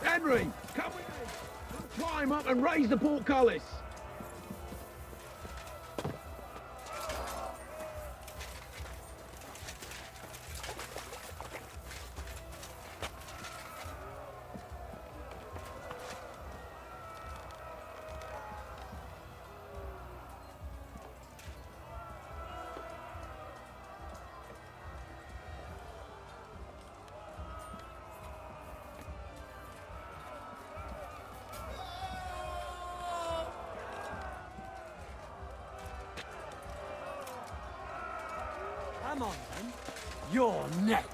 Henry, come with me. Climb up and raise the portcullis. Come on, then. You're next.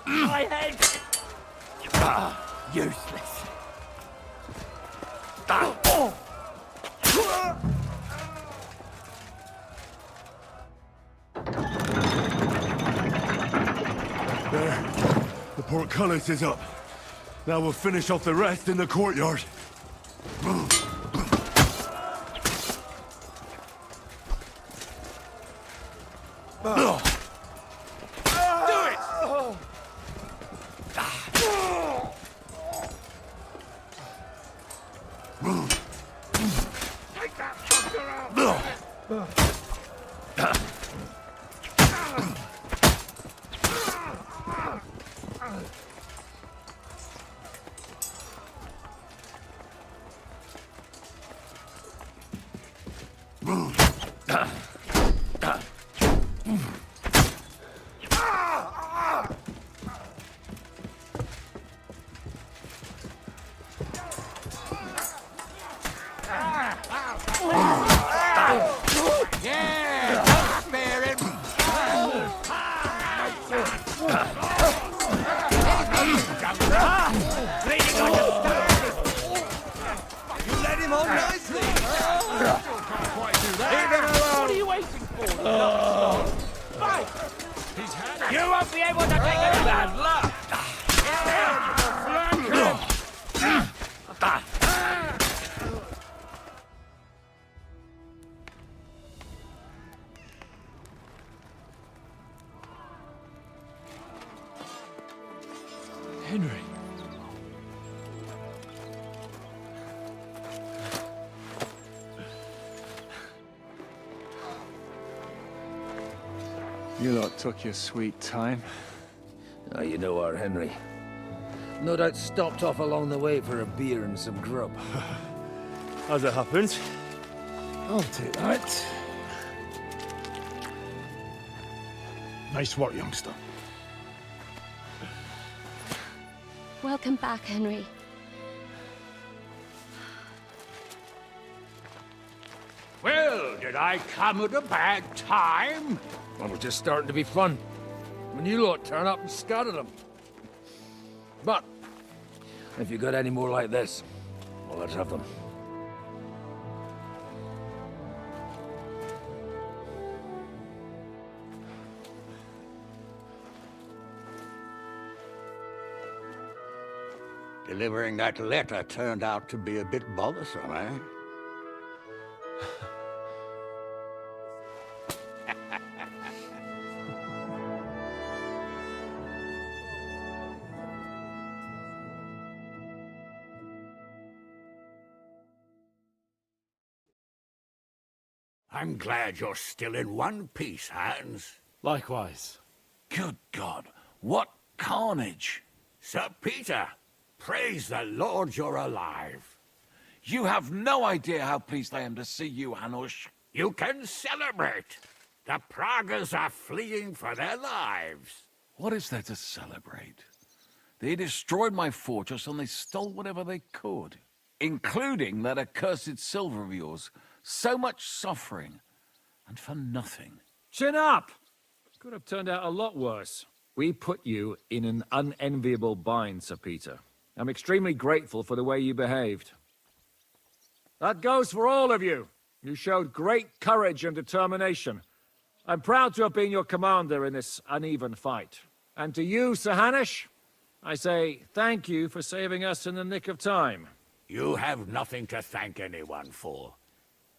My head! Useless. There. The portcullis is up. Now we'll finish off the rest in the courtyard. Henry. You lot took your sweet time. Ah, you know our Henry. No doubt stopped off along the way for a beer and some grub. As it happens. I'll take that. Nice work, youngster. Welcome back, Henry. Well, did I come at a bad time? Well, we're just starting to be fun. When you lot turn up and scatter them. But, if you got any more like this, well, let's have them. Delivering that letter turned out to be a bit bothersome, eh? I'm glad you're still in one piece, Hans. Likewise. Good God, what carnage! Sir Peter, praise the Lord you're alive. You have no idea how pleased I am to see you, Hanush. You can celebrate. The Pragas are fleeing for their lives. What is there to celebrate? They destroyed my fortress and they stole whatever they could, including that accursed silver of yours. So much suffering, and for nothing. Chin up! Could have turned out a lot worse. We put you in an unenviable bind, Sir Peter. I'm extremely grateful for the way you behaved. That goes for all of you. You showed great courage and determination. I'm proud to have been your commander in this uneven fight. And to you, Sir Hanush, I say thank you for saving us in the nick of time. You have nothing to thank anyone for.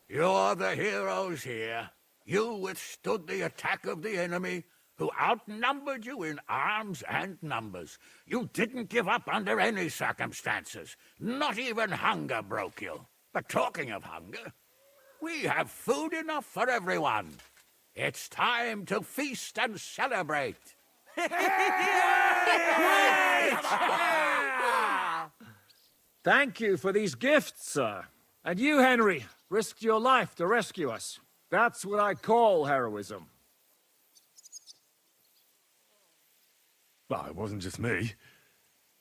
You're the heroes here. You withstood the attack of the enemy, who outnumbered you in arms and numbers. You didn't give up under any circumstances. Not even hunger broke you. But talking of hunger, we have food enough for everyone. It's time to feast and celebrate. Thank you for these gifts, sir. And you, Henry, risked your life to rescue us. That's what I call heroism. Well, it wasn't just me.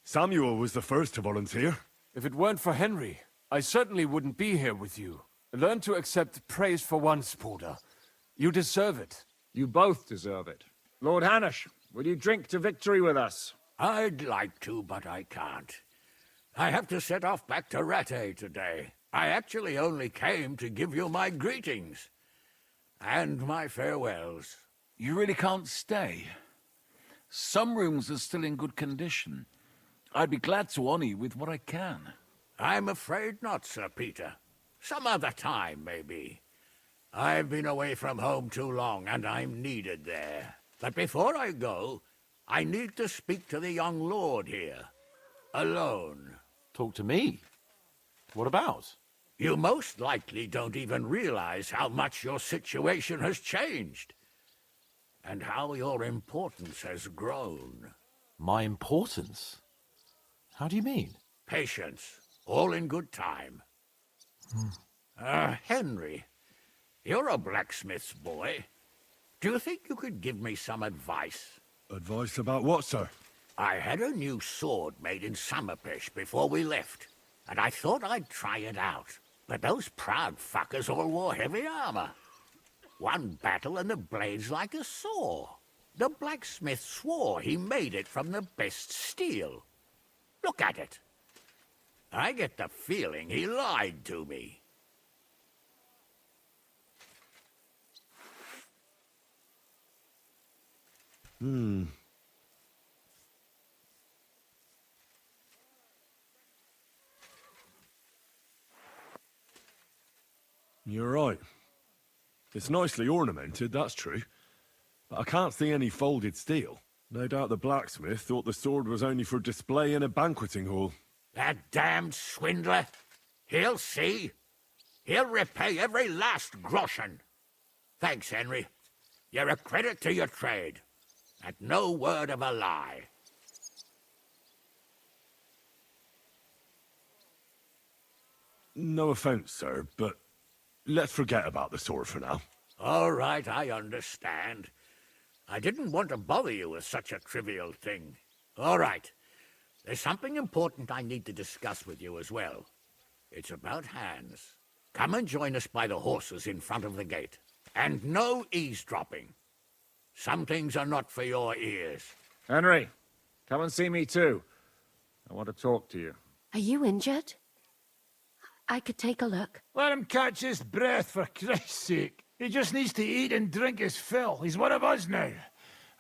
Samuel was the first to volunteer. If it weren't for Henry, I certainly wouldn't be here with you. Learn to accept praise for once, Porter. You deserve it. You both deserve it. Lord Hanush, will you drink to victory with us? I'd like to, but I can't. I have to set off back to Rattay today. I actually only came to give you my greetings. And my farewells. You really can't stay. Some rooms are still in good condition. I'd be glad to honor you with what I can. I'm afraid not, Sir Peter. Some other time, maybe. I've been away from home too long, and I'm needed there. But before I go, I need to speak to the young lord here. Alone. Talk to me? What about? You most likely don't even realize how much your situation has changed. And how your importance has grown. My importance? How do you mean? Patience. All in good time. Henry, you're a blacksmith's boy. Do you think you could give me some advice? Advice about what, sir? I had a new sword made in Summerpish before we left, and I thought I'd try it out. But those proud fuckers all wore heavy armor. One battle and the blade's like a saw. The blacksmith swore he made it from the best steel. Look at it. I get the feeling he lied to me. You're right. It's nicely ornamented, that's true. But I can't see any folded steel. No doubt the blacksmith thought the sword was only for display in a banqueting hall. That damned swindler. He'll see. He'll repay every last groschen. Thanks, Henry. You're a credit to your trade. And no word of a lie. No offense, sir, but let's forget about the sword for now. All right, I understand. I didn't want to bother you with such a trivial thing. All right. There's something important I need to discuss with you as well. It's about Hans. Come and join us by the horses in front of the gate. And no eavesdropping. Some things are not for your ears. Henry, come and see me too. I want to talk to you. Are you injured? I could take a look. Let him catch his breath, for Christ's sake. He just needs to eat and drink his fill. He's one of us now.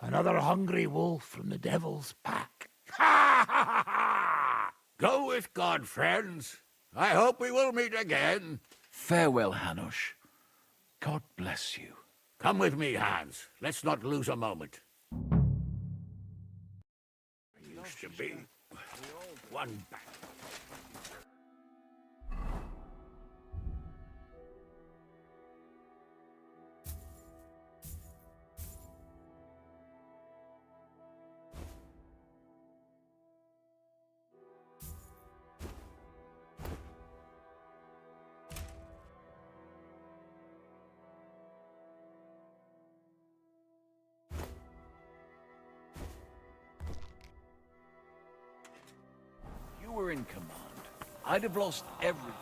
Another hungry wolf from the devil's pack. Ha ha ha! Go with God, friends. I hope we will meet again. Farewell, Hanush. God bless you. Come with me, Hans. Let's not lose a moment. Used to be one back. were in command, I'd have lost everything.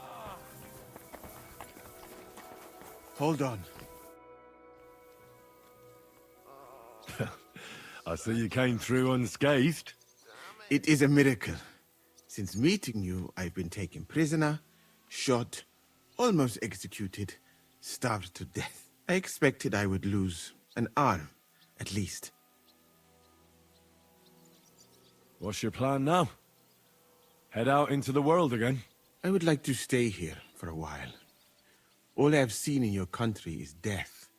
Hold on. I see you came through unscathed. It is a miracle. Since meeting you, I've been taken prisoner, shot, almost executed, starved to death. I expected I would lose an arm, at least. What's your plan now? Head out into the world again? I would like to stay here for a while. All I have seen in your country is death.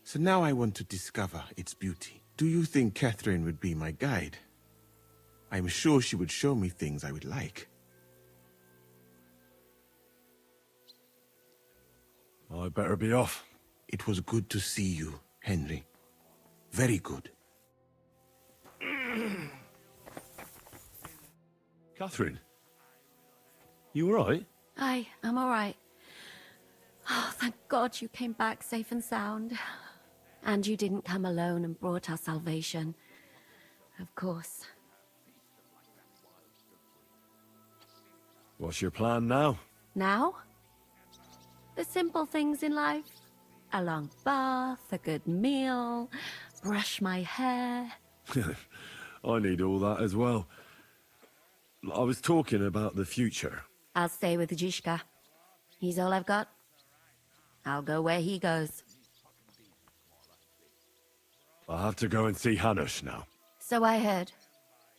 So now I want to discover its beauty. Do you think Catherine would be my guide? I'm sure she would show me things I would like. I better be off. It was good to see you, Henry. Very good. Catherine? You alright? I'm all right. Oh, thank God you came back safe and sound. And you didn't come alone and brought our salvation. Of course. What's your plan now? Now? The simple things in life. A long bath, a good meal, brush my hair. I need all that as well. I was talking about the future. I'll stay with Zizka. He's all I've got. I'll go where he goes. I have to go and see Hanush now. So I heard.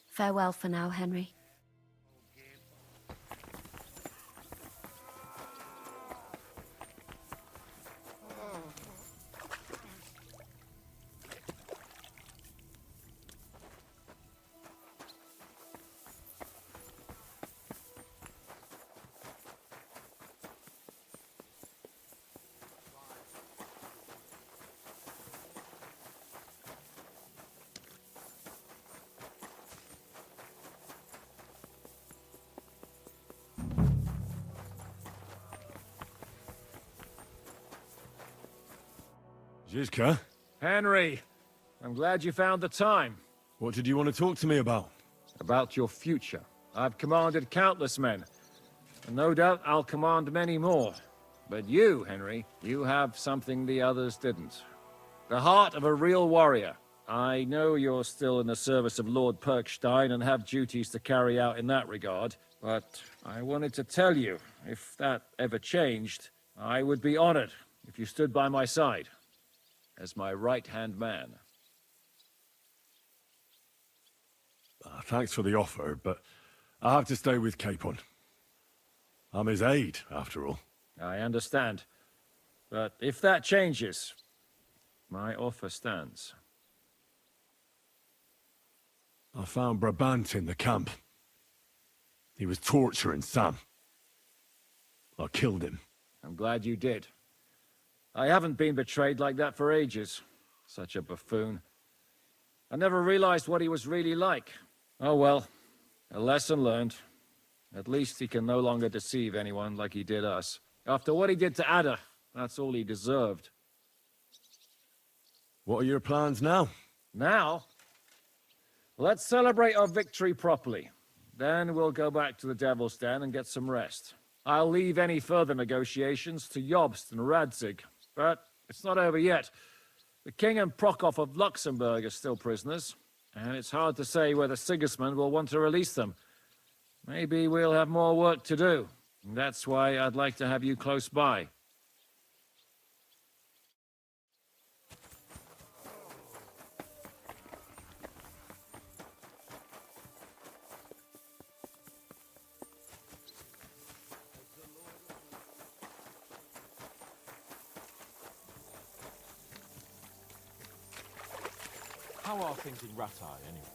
Farewell for now, Henry. Zizka? Henry, I'm glad you found the time. What did you want to talk to me about? About your future. I've commanded countless men, and no doubt I'll command many more. But you, Henry, you have something the others didn't. The heart of a real warrior. I know you're still in the service of Lord Perkstein and have duties to carry out in that regard, but I wanted to tell you, if that ever changed, I would be honored if you stood by my side as my right-hand man. Thanks for the offer, but I have to stay with Capon. I'm his aide, after all. I understand. But if that changes, my offer stands. I found Brabant in the camp. He was torturing Sam. I killed him. I'm glad you did. I haven't been betrayed like that for ages. Such a buffoon. I never realized what he was really like. Oh well, a lesson learned. At least he can no longer deceive anyone like he did us. After what he did to Ada, that's all he deserved. What are your plans now? Now? Let's celebrate our victory properly. Then we'll go back to the Devil's Den and get some rest. I'll leave any further negotiations to Jobst and Radzig. But it's not over yet. The King and Prokop of Luxembourg are still prisoners, and it's hard to say whether Sigismund will want to release them. Maybe we'll have more work to do. That's why I'd like to have you close by. How are things in Rattay, anyway?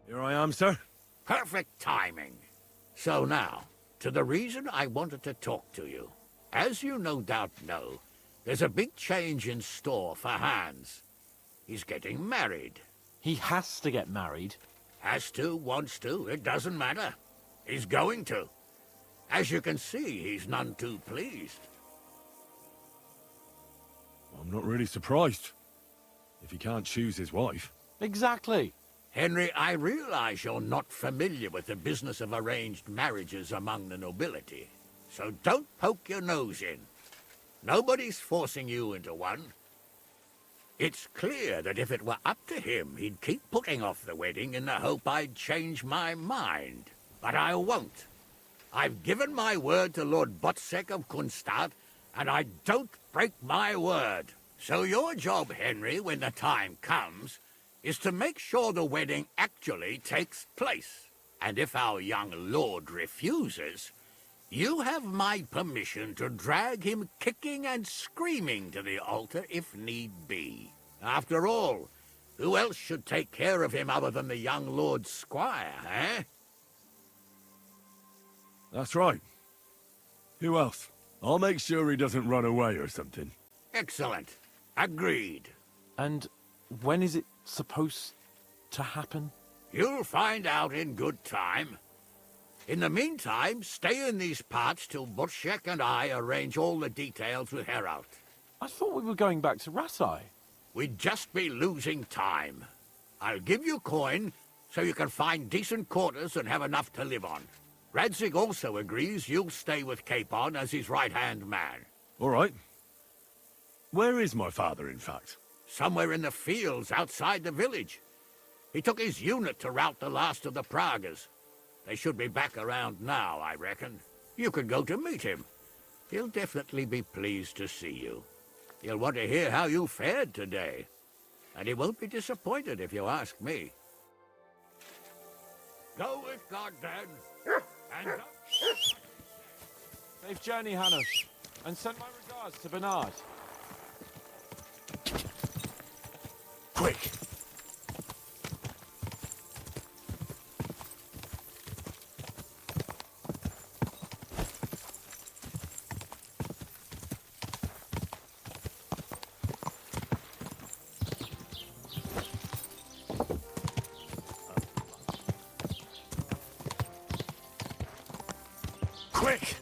Here I am, sir. Perfect timing. So now, to the reason I wanted to talk to you. As you no doubt know, there's a big change in store for Hans. He's getting married. He has to get married. Has to, wants to, it doesn't matter. He's going to. As you can see, he's none too pleased. I'm not really surprised. If he can't choose his wife. Exactly. Henry, I realize you're not familiar with the business of arranged marriages among the nobility, so don't poke your nose in. Nobody's forcing you into one. It's clear that if it were up to him, he'd keep putting off the wedding in the hope I'd change my mind. But I won't. I've given my word to Lord Botsek of Kunstad, and I don't break my word. So your job, Henry, when the time comes, is to make sure the wedding actually takes place. And if our young lord refuses, you have my permission to drag him kicking and screaming to the altar if need be. After all, who else should take care of him other than the young lord's squire, eh? That's right. Who else? I'll make sure he doesn't run away or something. Excellent. Agreed. And when is it supposed to happen? You'll find out in good time. In the meantime, stay in these parts till Butchek and I arrange all the details with Herald. I thought we were going back to Rasai. We'd just be losing time. I'll give you coin so you can find decent quarters and have enough to live on. Radzig also agrees you'll stay with Capon as his right-hand man. All right. Where is my father, in fact? Somewhere in the fields outside the village. He took his unit to rout the last of the Pragas. They should be back around now, I reckon. You could go to meet him. He'll definitely be pleased to see you. He'll want to hear how you fared today. And he won't be disappointed if you ask me. Go with God, then. And Safe journey, Hanush. And send my regards to Bernard. Quick! Quick!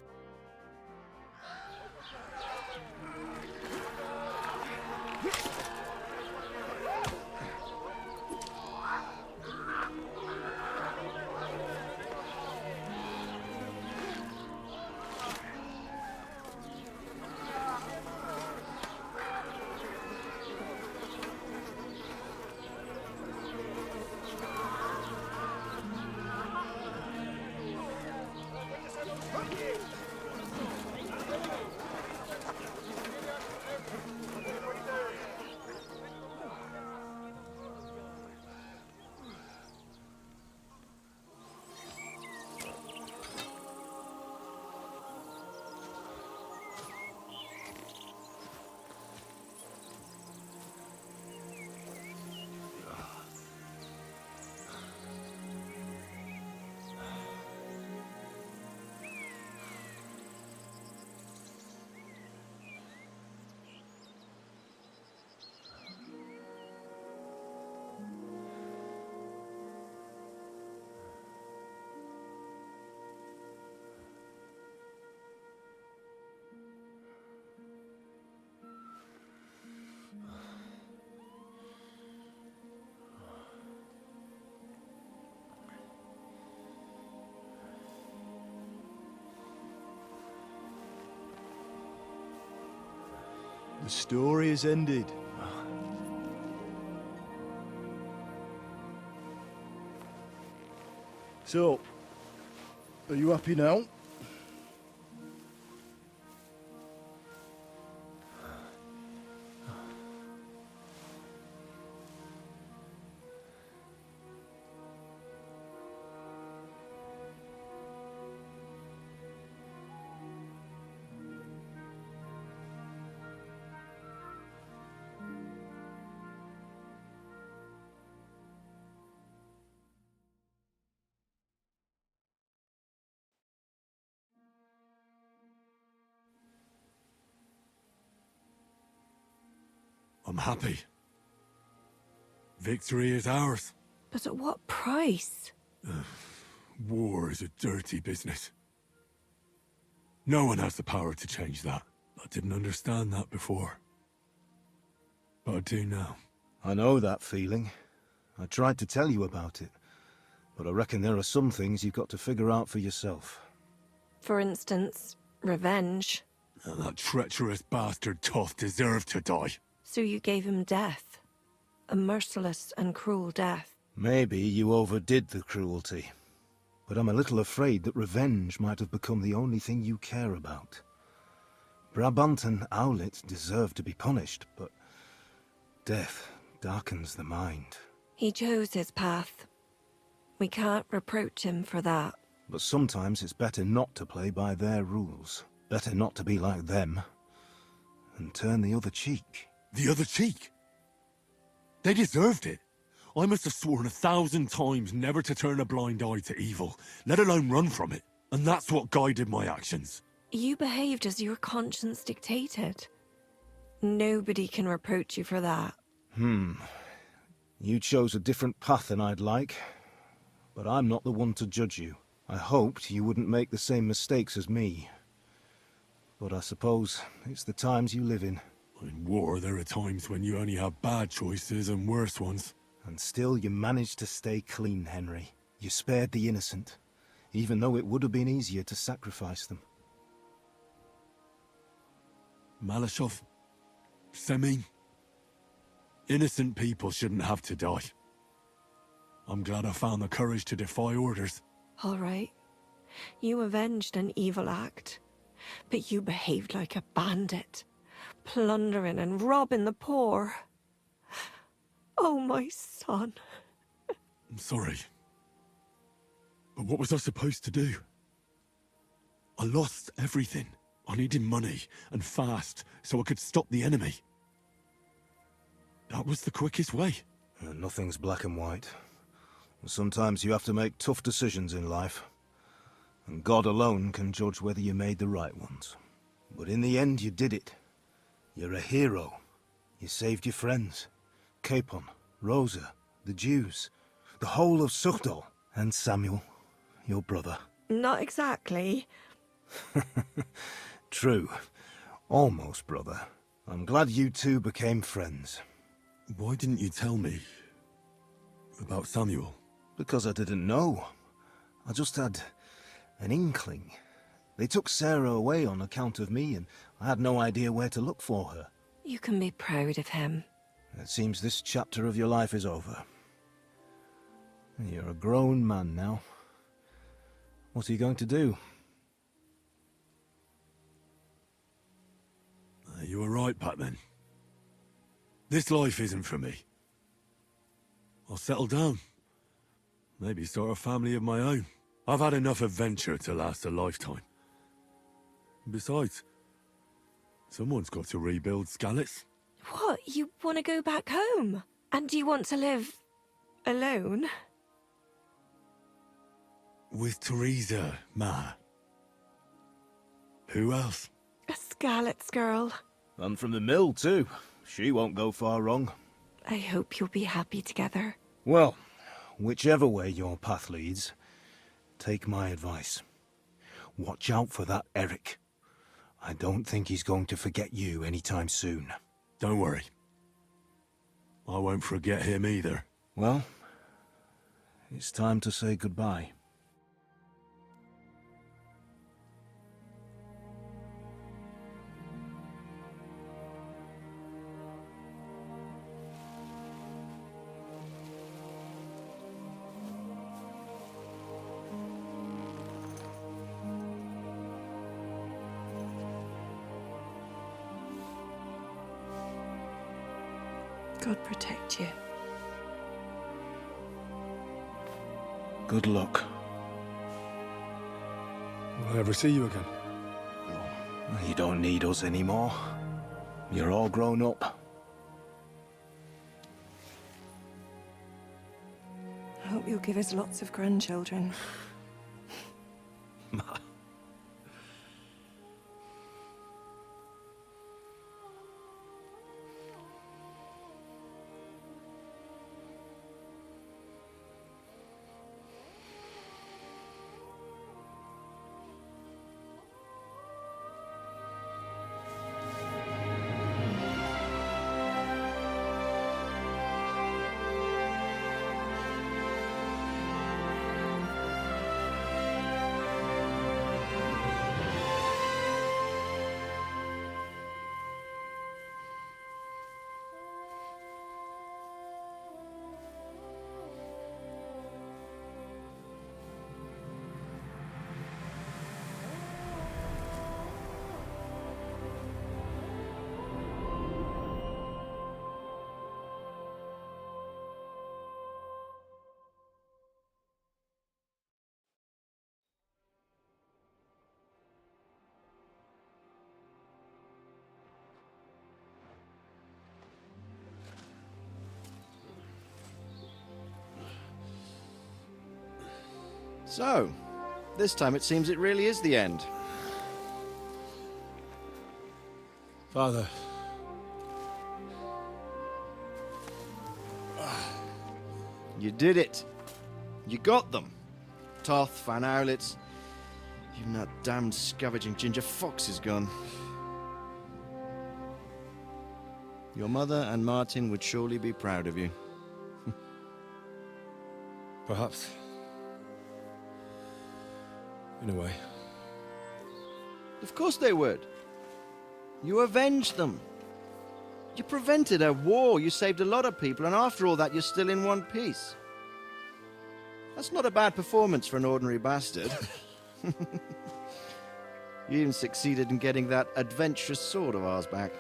The story is ended. So, are you happy now? I'm happy. Victory is ours. But at what price? War is a dirty business. No one has the power to change that. I didn't understand that before. But I do now. I know that feeling. I tried to tell you about it, but I reckon there are some things you've got to figure out for yourself. For instance, revenge. That treacherous bastard Toth deserved to die. So you gave him death. A merciless and cruel death. Maybe you overdid the cruelty, but I'm a little afraid that revenge might have become the only thing you care about. Brabant and Owlet deserve to be punished, but death darkens the mind. He chose his path. We can't reproach him for that. But sometimes it's better not to play by their rules. Better not to be like them. And turn the other cheek. The other cheek? They deserved it. I must have sworn 1,000 times never to turn a blind eye to evil, let alone run from it. And that's what guided my actions. You behaved as your conscience dictated. Nobody can reproach you for that. You chose a different path than I'd like, but I'm not the one to judge you. I hoped you wouldn't make the same mistakes as me. But I suppose it's the times you live in. In war, there are times when you only have bad choices and worse ones. And still you managed to stay clean, Henry. You spared the innocent, even though it would have been easier to sacrifice them. Malashov, Semin, innocent people shouldn't have to die. I'm glad I found the courage to defy orders. All right. You avenged an evil act, but you behaved like a bandit, plundering and robbing the poor. Oh, my son. I'm sorry. But what was I supposed to do? I lost everything. I needed money, and fast, so I could stop the enemy. That was the quickest way. Nothing's black and white. Sometimes you have to make tough decisions in life. And God alone can judge whether you made the right ones. But in the end, you did it. You're a hero. You saved your friends. Capon, Rosa, the Jews, the whole of Sugdol, and Samuel, your brother. Not exactly. True. Almost, brother. I'm glad you two became friends. Why didn't you tell me about Samuel? Because I didn't know. I just had an inkling. They took Sarah away on account of me, and I had no idea where to look for her. You can be proud of him. It seems this chapter of your life is over. You're a grown man now. What are you going to do? You were right back then. This life isn't for me. I'll settle down. Maybe start a family of my own. I've had enough adventure to last a lifetime. Besides, someone's got to rebuild Skalitz. What? You want to go back home? And you want to live alone? With Teresa, Ma. Who else? A Skalitz girl. And from the mill, too. She won't go far wrong. I hope you'll be happy together. Well, whichever way your path leads, take my advice. Watch out for that Eric. I don't think he's going to forget you anytime soon. Don't worry. I won't forget him either. Well, it's time to say goodbye. God protect you. Good luck. Will I ever see you again? You don't need us anymore. You're all grown up. I hope you'll give us lots of grandchildren. So, this time it seems it really is the end. Father. You did it. You got them. Toth, Van Owlitz. Even that damned scavenging ginger fox is gone. Your mother and Martin would surely be proud of you. Perhaps. In a way. Of course they would. You avenged them. You prevented a war, you saved a lot of people, and after all that you're still in one piece. That's not a bad performance for an ordinary bastard. You even succeeded in getting that adventurous sword of ours back.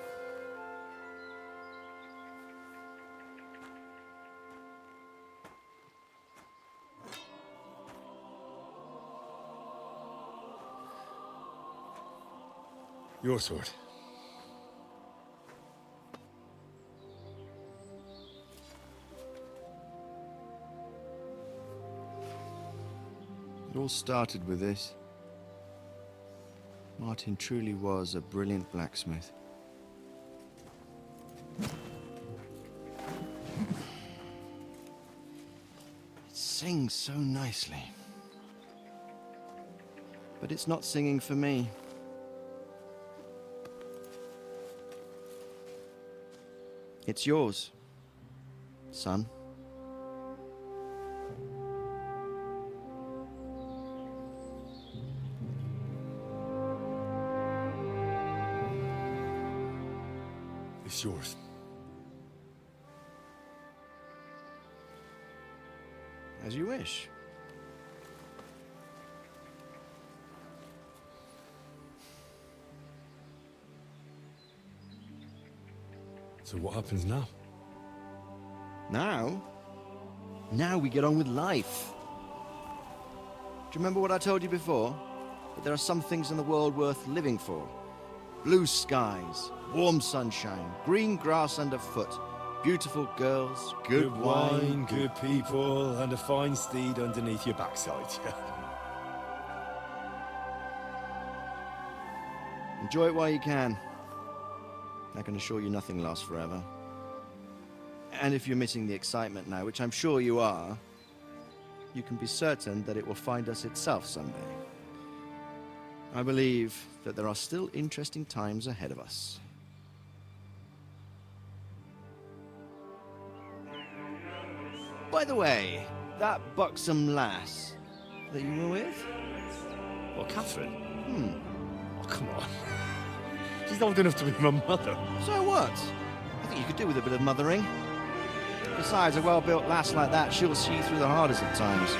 Your sword. It all started with this. Martin truly was a brilliant blacksmith. It sings so nicely. But it's not singing for me. It's yours, son. It's yours. As you wish. So what happens now? Now? Now we get on with life. Do you remember what I told you before? That there are some things in the world worth living for. Blue skies, warm sunshine, green grass underfoot, beautiful girls, good wine, good people, and a fine steed underneath your backside. Enjoy it while you can. I can assure you nothing lasts forever. And if you're missing the excitement now, which I'm sure you are, you can be certain that it will find us itself someday. I believe that there are still interesting times ahead of us. By the way, that buxom lass that you were with? What, Catherine? Oh, come on. She's old enough to be my mother. So what? I think you could do with a bit of mothering. Besides, a well-built lass like that, she'll see you through the hardest of times.